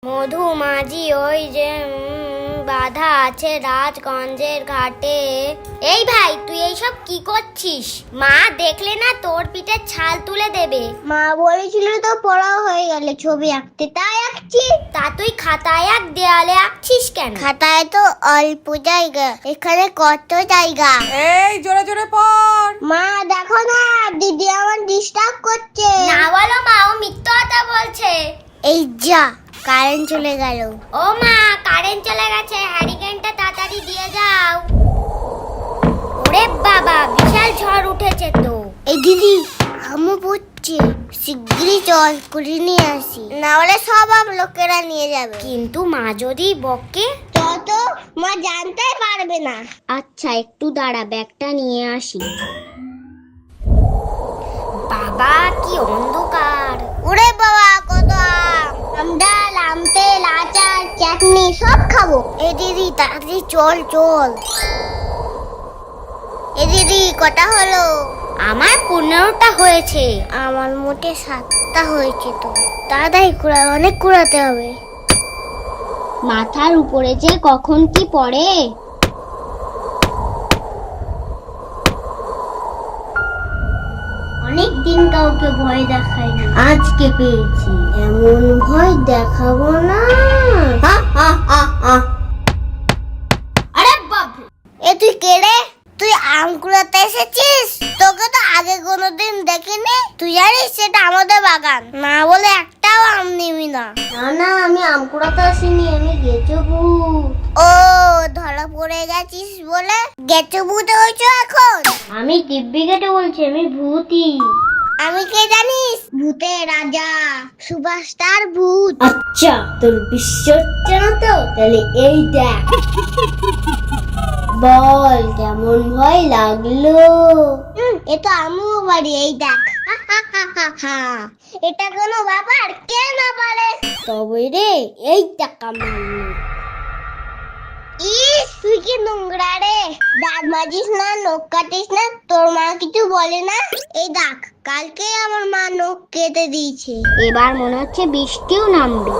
মধুমাঝি ওই যে বাধা আছে রাজগঞ্জের ঘাটে। এই ভাই, তুই এইসব কি করছিস? মা দেখলে না তোর পিঠে ছাল তুলে দেবে। মা বলেছিল তো পড়া হয়ে গেলে ছবি আঁকতে, তাই আঁকছি। তা তুই খাতায় আঁক, দেয়ালে আঁকছিস কেন? খাতায় তো অল্প জায়গা, এখানে কত জায়গা। এই জোরে জোরে পড়। মা দেখো না, দিদি আমার ডিস্টার্ব করছে। না বলো মা, ও মিথ্যা কথা বলছে। এই যা, কারেন্ট চলে গেল। ও মা, কারেন্ট চলে গেছে, হ্যারিকেনটা তাড়াতাড়ি দিয়ে যাও। ওরে বাবা, বিশাল ঝড় উঠেছে তো। এই দিদি আমু পড়ছে, শিগগিরই চল করে নিয়ে আসি, না হলে সব লোকেরা নিয়ে যাবে। কিন্তু মা যদি বকে? তত মা জানতেই পারবে না। আচ্ছা একটু দাঁড়া, ব্যাগটা নিয়ে আসি। বাবা কি অন্ধকার! ওরে বাবা, কত আম, ডাল, আম তেল, আচার, চাটনি সব খাবো। এই দিদি তাড়াতাড়ি চল চল। এই দিদি কটা হলো? আমার 15টা হয়েছে। আমার মোটে 7টা হয়েছে। তো তাড়াতাড়ি কুড়া, অনেক কুড়াতে হবে। মাথার উপরে যে কখন কি পড়ে। অনেক দিন কাউকে ভয় দেখাইনি, আজকে পেয়েছি। এমন ভয় দেখাবো না। আরে বাবু, এ তুই কে রে? তুই আম কুড়াতে এসেছিস? তোকে তো আগে কোনোদিন দেখিনি। তুই জানিস সেটা আমাদের বাগান, না বলে একটাও আম নিবি না। না না, আমি আম কুড়াতে আসিনি, আমি গেছো ভূত। ও, ধরা পড়ে গেছিস বলে গেছো ভূত হয়েছ এখন? আমি দিব্যি কেটে বলছি, আমি ভূতই। আমি কে জানিস? ভূতের রাজা, সুপারস্টার ভূত। আচ্ছা তোর বিশ্বাস হচ্ছে না তো, তাহলে এই দেখ। বল, কেমন ভয় লাগলো? এ তো আমিও বাড়ি, এই দেখ। এটা কোনো ব্যাপার? কে না পারে? তবে রে, এই টাকা মারলো। ইস, তুই কি নোংরা রে। দাঁত মাজিস না, নখ কাটিস না, তোর মা কিছু বলে না? এই দেখ, কালকে আমার মা নখ কেটে দিয়েছে। এবার মনে হচ্ছে বৃষ্টিও নামবে।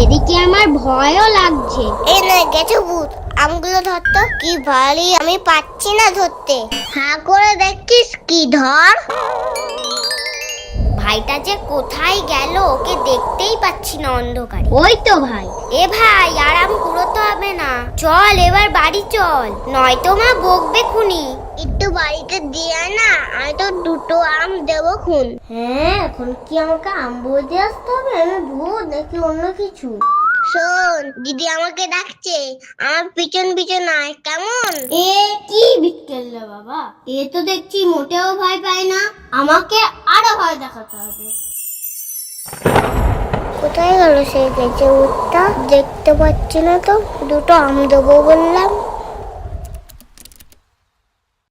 এদিকে আমার ভয়ও লাগছে। এই না, গেছো ভূত, আমগুলো ধরতো। কি ভারী, আমি পাচ্ছি না ধরতে। হ্যাঁ করে দেখছিস কি? ধর। ভাইটা যে কোথায় গেল, ওকে দেখতেই পাচ্ছি না অন্ধকারে। ওই তো ভাই। এ ভাই, আর আম কুড়োতে হবে না, চল এবার বাড়ি চল, নয়তো মা বকবে খুনি। একটু বাড়িতে দিয়ে না, আমি তো 2টো আম দেবো খুন। হ্যাঁ, এখন কি আমাকে আম বলতে আসতে হবে? আমি ভূত নাকি অন্য কিছু? শোন, দিদি আমাকে ডাকছে, আমার পিছন পিছন আয়, কেমন? এ কি বিকেল রে বাবা, এ তো দেখছি মোটেও ভয় পায় না, আমাকে আরো ভয় দেখাতে হবে। কোথায় গেল সেই গেছে উঠটা? দেখতে পাচ্ছি না তো। 2টো আম দেবো বললাম।